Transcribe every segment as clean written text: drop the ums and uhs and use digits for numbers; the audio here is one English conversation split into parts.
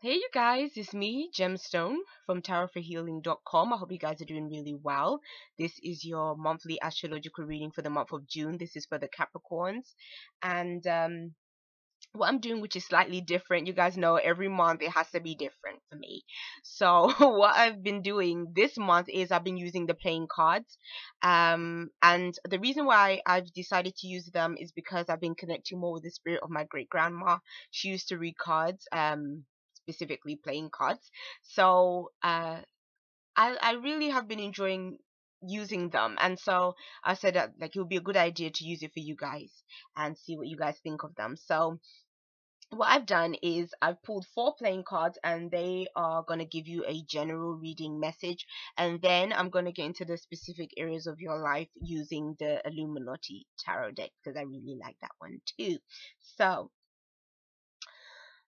Hey you guys, it's me, Gemstone from tarotforhealing.com. I hope you guys are doing really well. This is your monthly astrological reading for the month of June. This is for the Capricorns. And what I'm doing, which is slightly different, you guys know every month it has to be different for me. So what I've been doing this month is I've been using the playing cards. And the reason why I've decided to use them is because I've been connecting more with the spirit of my great grandma. She used to read cards, specifically playing cards. So I really have been enjoying using them, and so I said that like it would be a good idea to use it for you guys and see what you guys think of them. So what I've done is I've pulled 4 playing cards, and they are going to give you a general reading message, and then I'm going to get into the specific areas of your life using the Illuminati tarot deck because I really like that one too. So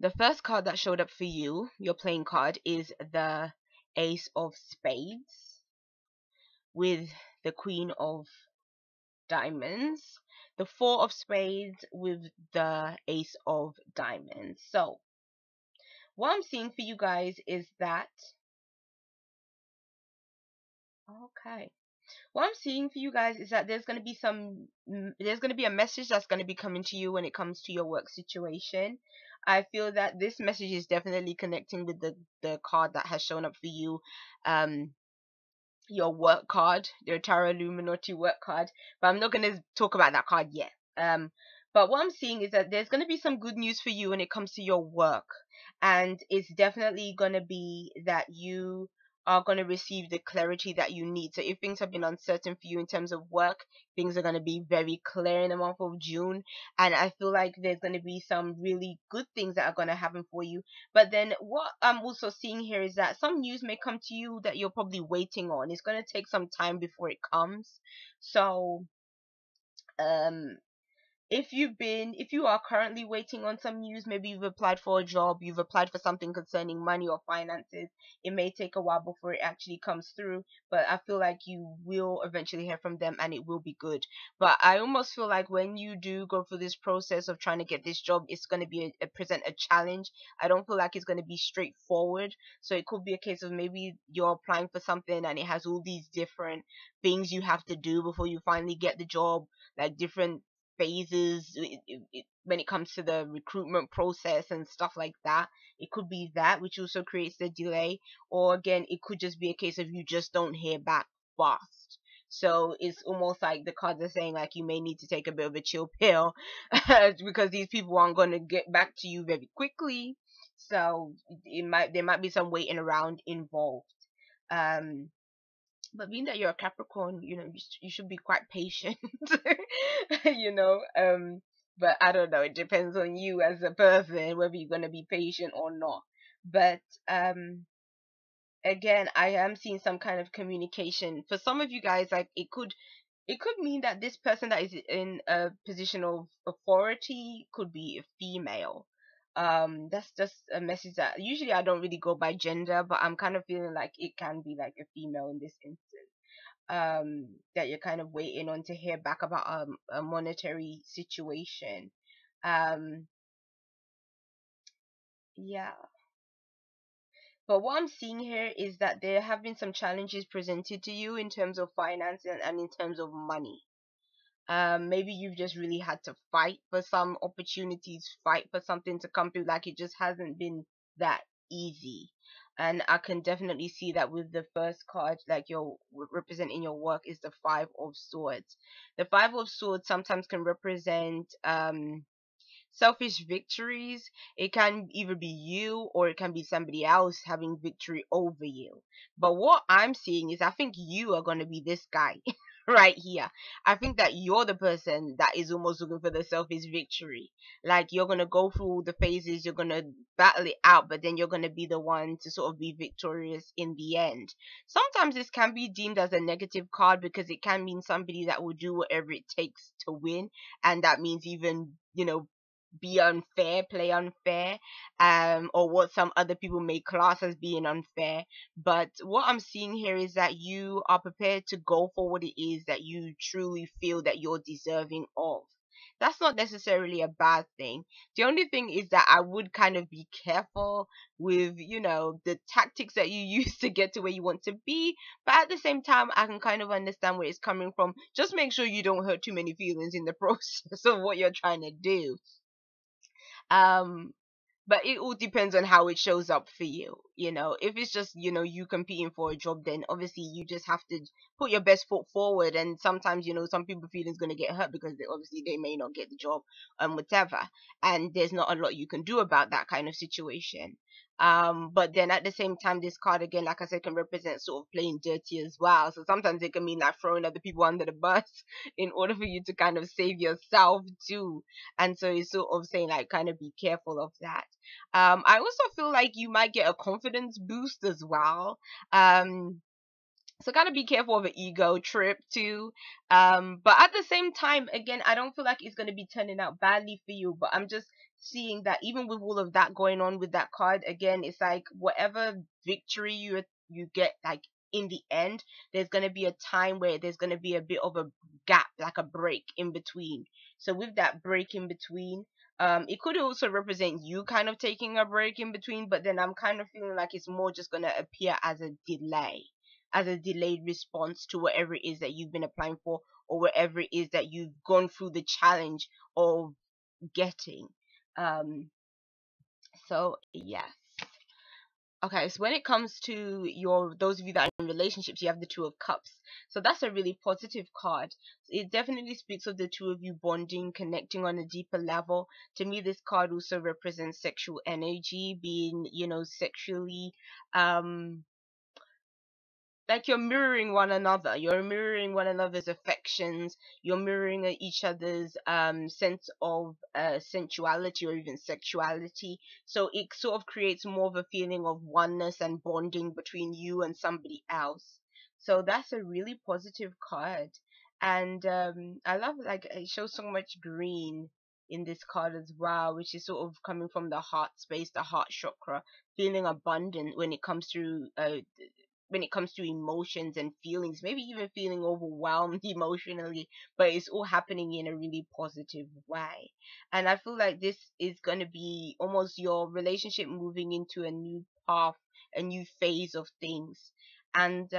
the first card that showed up for you, your playing card, is the Ace of Spades with the Queen of Diamonds, the Four of Spades with the Ace of Diamonds. So what I'm seeing for you guys is that, okay, what I'm seeing for you guys is that there's going to be there's going to be a message that's going to be coming to you when it comes to your work situation. I feel that this message is definitely connecting with the card that has shown up for you, your work card, your Tarot Illuminati work card. But I'm not going to talk about that card yet. But what I'm seeing is that there's going to be some good news for you when it comes to your work, and it's definitely going to be that you are going to receive the clarity that you need. So if things have been uncertain for you in terms of work, things are going to be very clear in the month of June, and I feel like there's going to be some really good things that are going to happen for you. But then what I'm also seeing here is that some news may come to you that you're probably waiting on. It's going to take some time before it comes. So um if you are currently waiting on some news, maybe you've applied for a job, you've applied for something concerning money or finances, it may take a while before it actually comes through, but I feel like you will eventually hear from them and it will be good. But I almost feel like when you do go through this process of trying to get this job, it's going to be present a challenge. I don't feel like it's going to be straightforward. So it could be a case of maybe you're applying for something and it has all these different things you have to do before you finally get the job, like different phases when it comes to the recruitment process and stuff like that. It could be that, which also creates the delay, or again it could just be a case of you just don't hear back fast. So it's almost like the cards are saying like you may need to take a bit of a chill pill because these people aren't going to get back to you very quickly. So there might be some waiting around involved. um but being that you're a Capricorn, you should be quite patient. you know. But I don't know. It depends on you as a person whether you're gonna be patient or not. But again, I am seeing some kind of communication for some of you guys. Like it could mean that this person that is in a position of authority could be a female. That's just a message that usually I don't really go by gender, but I'm kind of feeling like it can be like a female in this instance. That you're kind of waiting on to hear back about a monetary situation. um yeah. But what I'm seeing here is that there have been some challenges presented to you in terms of finance and in terms of money. Maybe you've just really had to fight for some opportunities, fight for something to come through. Like it just hasn't been that easy. And I can definitely see that with the first card, like you're representing your work, is the Five of Swords. The Five of Swords sometimes can represent selfish victories. It can either be you or it can be somebody else having victory over you. But what I'm seeing is I think you are going to be this guy right here. I think that you're the person that is almost looking for the selfish victory. Like you're going to go through the phases, you're going to battle it out, but then you're going to be the one to sort of be victorious in the end. Sometimes this can be deemed as a negative card because it can mean somebody that will do whatever it takes to win, and that means even, be unfair, play unfair, or what some other people may class as being unfair. But what I'm seeing here is that you are prepared to go for what it is that you truly feel that you're deserving of. that's not necessarily a bad thing. The only thing is that I would kind of be careful with, the tactics that you use to get to where you want to be. But at the same time, I can kind of understand where it's coming from. Just make sure you don't hurt too many feelings in the process of what you're trying to do. Um, but it all depends on how it shows up for you. If it's just, you competing for a job, then obviously you just have to put your best foot forward. And sometimes, some people feelings going to get hurt because obviously they may not get the job and whatever, and there's not a lot you can do about that kind of situation. But then at the same time, this card again, like I said, can represent sort of playing dirty as well. So sometimes it can mean like throwing other people under the bus in order for you to kind of save yourself too. And so it's sort of saying like kind of be careful of that. I also feel like you might get a confidence boost as well. So kind of be careful of an ego trip too. But at the same time, again, I don't feel like it's going to be turning out badly for you. But I'm just seeing that even with all of that going on with that card, again, it's like whatever victory you get, like in the end, there's going to be a time where there's going to be a bit of a gap, like a break in between. So with that break in between, it could also represent you kind of taking a break in between, but then I'm kind of feeling like it's more just going to appear as a delay, as a delayed response to whatever it is that you've been applying for, or whatever it is that you've gone through the challenge of getting. So yes. Okay, so when it comes to those of you that are in relationships, you have the Two of Cups. So that's a really positive card. It definitely speaks of the two of you bonding, connecting on a deeper level. To me, this card also represents sexual energy, being, sexually like you're mirroring one another. You're mirroring one another's affections. You're mirroring each other's sense of sensuality or even sexuality. So it sort of creates more of a feeling of oneness and bonding between you and somebody else. So that's a really positive card. And I love, like, it shows so much green in this card as well, which is sort of coming from the heart space, the heart chakra, feeling abundant when it comes to emotions and feelings, maybe even feeling overwhelmed emotionally, but it's all happening in a really positive way. And I feel like this is going to be almost your relationship moving into a new path, a new phase of things. And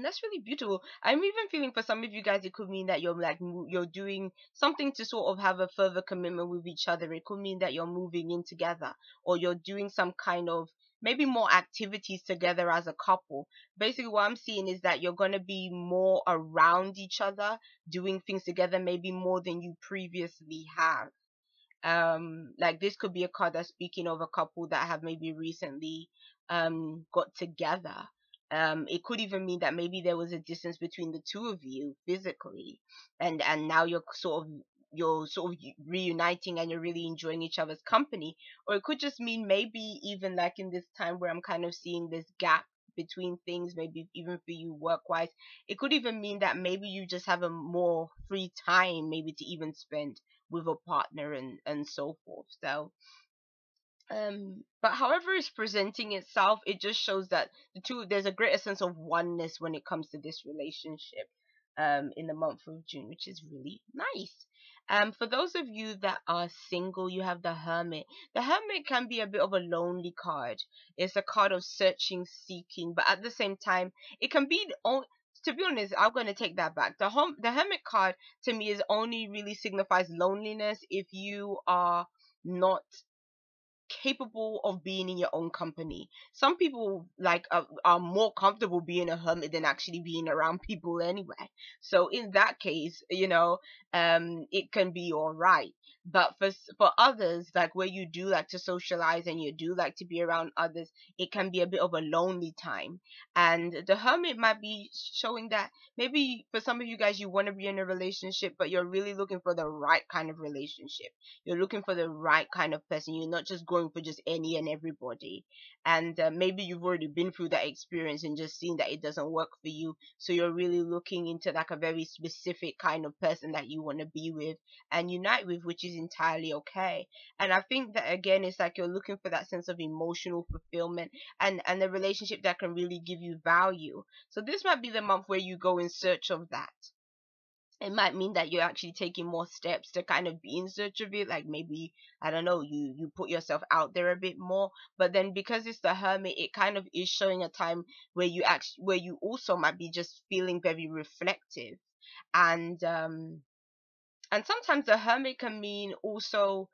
that's really beautiful. I'm even feeling for some of you guys, it could mean that you're like you're doing something to sort of have a further commitment with each other. It could mean that you're moving in together, or you're doing some kind of maybe more activities together as a couple. Basically, what I'm seeing is that you're going to be more around each other, doing things together, maybe more than you previously have. Like this could be a card that's speaking of a couple that have maybe recently got together. It could even mean that maybe there was a distance between the two of you physically, and now you're sort of reuniting and you're really enjoying each other's company. Or it could just mean maybe even like in this time where I'm kind of seeing this gap between things, maybe even for you work wise, it could even mean that maybe you just have a more free time maybe to even spend with a partner and so forth. So but however it's presenting itself, it just shows that there's a greater sense of oneness when it comes to this relationship in the month of June, which is really nice. For those of you that are single, you have the Hermit. The Hermit can be a bit of a lonely card. It's a card of searching, seeking, but at the same time, it can be to be honest, I'm going to take that back. The Hermit card to me is only really signifies loneliness if you are not capable of being in your own company. Some people like are more comfortable being a hermit than actually being around people anyway. So in that case, it can be all right. But for others, like where you do like to socialize and you do like to be around others, it can be a bit of a lonely time. And the hermit might be showing that maybe for some of you guys, you want to be in a relationship, but you're really looking for the right kind of relationship. You're looking for the right kind of person. You're not just going for just any and everybody. And maybe you've already been through that experience and just seen that it doesn't work for you. So you're really looking into like a very specific kind of person that you want to be with and unite with, which is entirely okay. And I think that again, it's like you're looking for that sense of emotional fulfillment and a relationship that can really give you value. So this might be the month where you go in search of that. It might mean that you're actually taking more steps to kind of be in search of it. Like maybe, I don't know, you put yourself out there a bit more. But then because it's the Hermit, it kind of is showing a time where you also might be just feeling very reflective. And um and sometimes the Hermit can mean also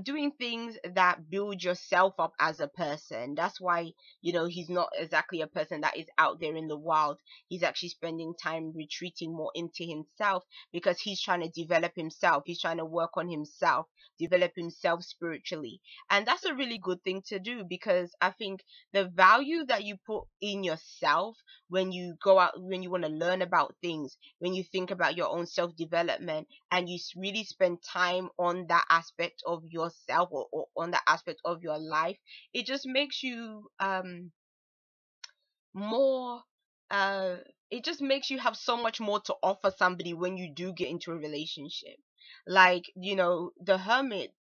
doing things that build yourself up as a person. That's why, he's not exactly a person that is out there in the wild. He's actually spending time retreating more into himself, because he's trying to develop himself. He's trying to work on himself, develop himself spiritually. And that's a really good thing to do, because I think the value that you put in yourself when you go out, when you want to learn about things, when you think about your own self development, and you really spend time on that aspect of yourself, or on that aspect of your life, it just makes you more uh it just makes you have so much more to offer somebody when you do get into a relationship. Like, the Hermit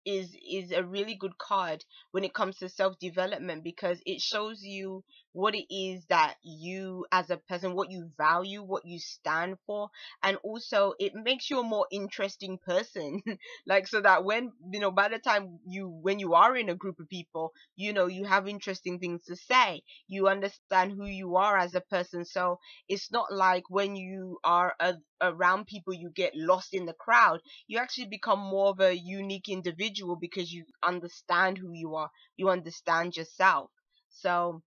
is a really good card when it comes to self development, because it shows you what it is that you as a person, what you value, what you stand for. And also it makes you a more interesting person. Like, so that when, by the time when you are in a group of people, you have interesting things to say, you understand who you are as a person. So it's not like when you are around people you get lost in the crowd. You actually become more of a unique individual, because you understand who you are, you understand yourself. So,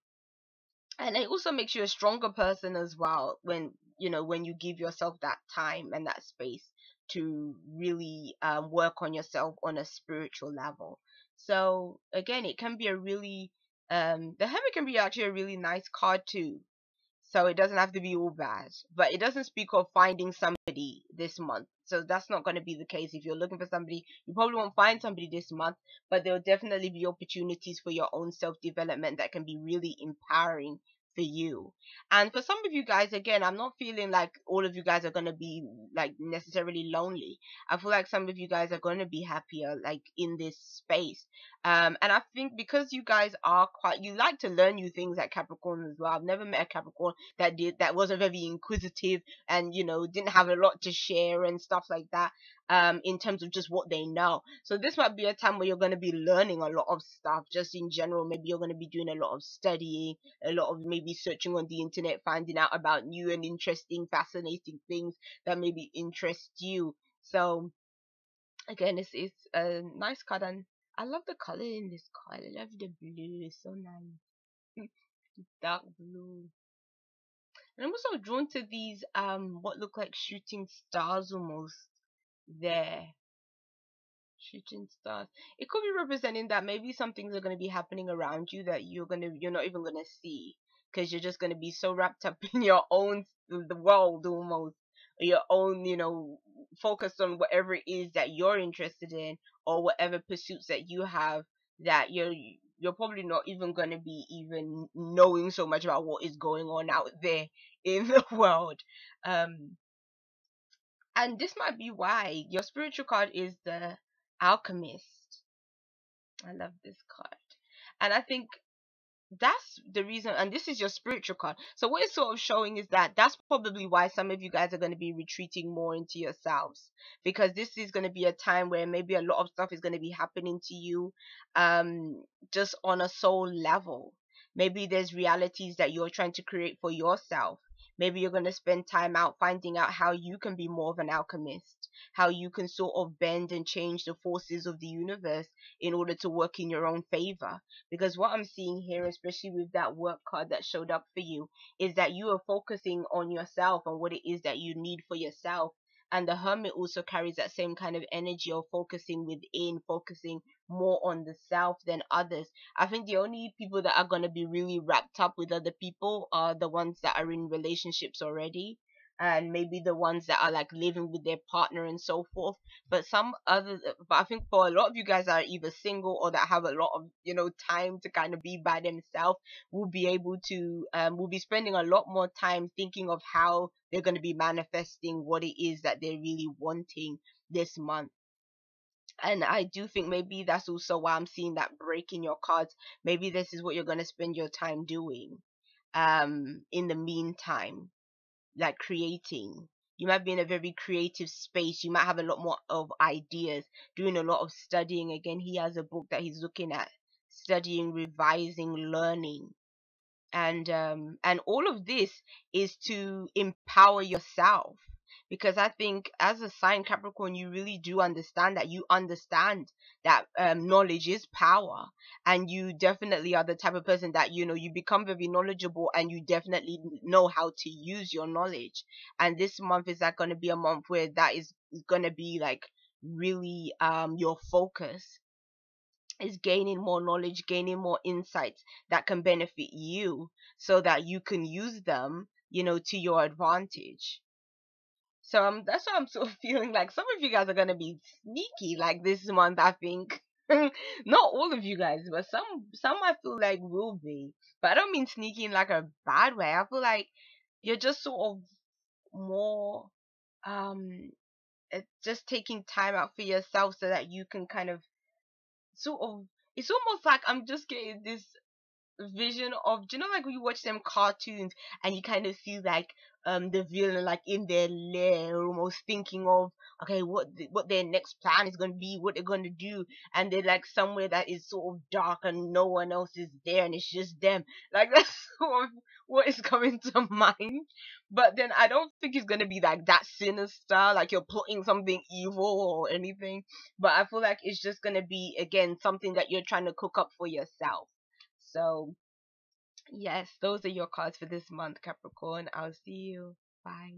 and it also makes you a stronger person as well, when you give yourself that time and that space to really work on yourself on a spiritual level. So again, it can be a really the Hermit can be actually a really nice card too. So it doesn't have to be all bad. But it doesn't speak of finding somebody this month. So that's not going to be the case. If you're looking for somebody, you probably won't find somebody this month, but there will definitely be opportunities for your own self development that can be really empowering for you. And for some of you guys, again, I'm not feeling like all of you guys are going to be like necessarily lonely. I feel like some of you guys are going to be happier, like in this space. And I think because you guys are you like to learn new things at Capricorn as well. I've never met a Capricorn that wasn't very inquisitive, and didn't have a lot to share and stuff like that, in terms of just what they know. So this might be a time where you're going to be learning a lot of stuff just in general. Maybe you're going to be doing a lot of studying, a lot of maybe searching on the internet, finding out about new and interesting, fascinating things that maybe interest you. So again, it's a nice card, and I love the color in this card. I love the blue. It's so nice. Dark blue. And I'm also drawn to these what look like shooting stars almost there. Shooting stars. It could be representing that maybe some things are going to be happening around you that you're not even going to see, because you're just going to be so wrapped up in your own the world almost, your own, focused on whatever it is that you're interested in, or whatever pursuits that you have, that you're probably not even going to be even knowing so much about what is going on out there in the world. um and this might be why your spiritual card is the Alchemist. I love this card. And I think that's the reason, and this is your spiritual card. So what it's sort of showing is that that's probably why some of you guys are going to be retreating more into yourselves, because this is going to be a time where maybe a lot of stuff is going to be happening to you, just on a soul level. Maybe there's realities that you're trying to create for yourself. Maybe you're going to spend time out finding out how you can be more of an alchemist, how you can sort of bend and change the forces of the universe in order to work in your own favor. Because what I'm seeing here, especially with that work card that showed up for you, is that you are focusing on yourself and what it is that you need for yourself. And the Hermit also carries that same kind of energy of focusing within, focusing more on the self than others. I think the only people that are going to be really wrapped up with other people are the ones that are in relationships already, and maybe the ones that are like living with their partner and so forth. But I think for a lot of you guys that are either single or that have a lot of time to kind of be by themselves, will be spending a lot more time thinking of how they're going to be manifesting what it is that they're really wanting this month. And I do think maybe that's also why I'm seeing that break in your cards. Maybe this is what you're going to spend your time doing in the meantime, like creating. You might be in a very creative space. You might have a lot more of ideas, doing a lot of studying. Again, he has a book that he's looking at, studying, revising, learning, and all of this is to empower yourself, because I think as a sign Capricorn, you really do understand that. You understand that knowledge is power, and you definitely are the type of person that, you know, you become very knowledgeable, and you definitely know how to use your knowledge. And this month is like going to be a month where that is going to be like really your focus, is gaining more knowledge, gaining more insights that can benefit you, so that you can use them, you know, to your advantage. So that's what I'm sort of feeling like. Some of you guys are gonna be sneaky like this month, I think. Not all of you guys, but some I feel like will be. But I don't mean sneaky in like a bad way. I feel like you're just sort of more um just taking time out for yourself, so that you can kind of sort of, it's almost like I'm just getting this vision of, do you know, like when you watch them cartoons and you kind of see like the villain like in their lair, almost thinking of, okay, what their next plan is going to be, what they're going to do, and they're like somewhere that is sort of dark and no one else is there and it's just them. Like that's sort of what is coming to mind. But then I don't think it's going to be like that sinister, like you're plotting something evil or anything. But I feel like it's just going to be, again, something that you're trying to cook up for yourself. So, yes, those are your cards for this month, Capricorn. I'll see you. Bye.